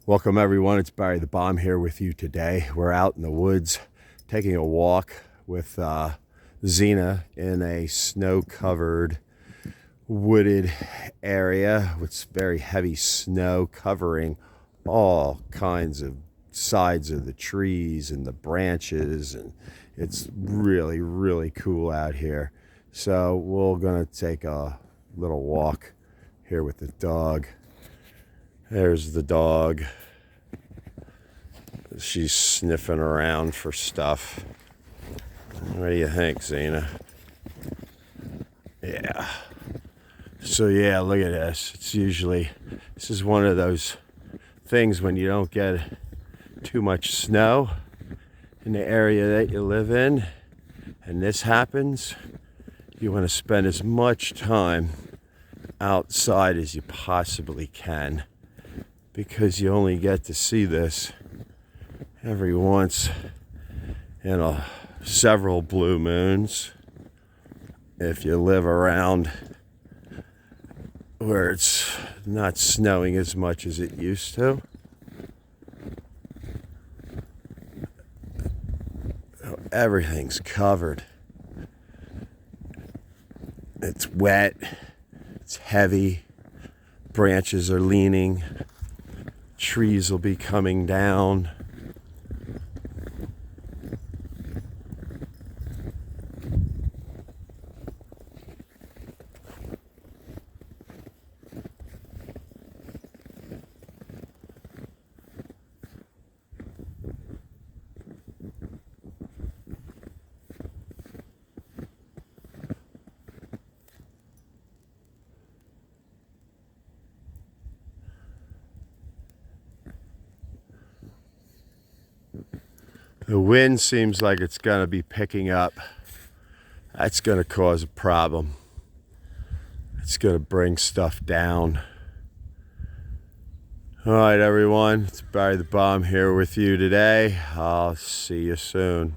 Welcome everyone, it's Barry the Bomb here with you today. We're out in the woods taking a walk with Xena in a snow-covered wooded area with very heavy snow covering all kinds of sides of the trees and the branches, and it's really cool out here. So we're gonna take a little walk here with the dog. There's the dog. She's sniffing around for stuff. What do you think, Xena? Yeah. So yeah, look at this. This is one of those things when you don't get too much snow in the area that you live in, and this happens, you want to spend as much time outside as you possibly can, because you only get to see this every once in several blue moons if you live around where it's not snowing as much as it used to. Everything's covered. It's wet, it's heavy, branches are leaning, trees will be coming down. The wind seems like it's going to be picking up. That's going to cause a problem. It's going to bring stuff down. All right, everyone. It's Barry the Bomb here with you today. I'll see you soon.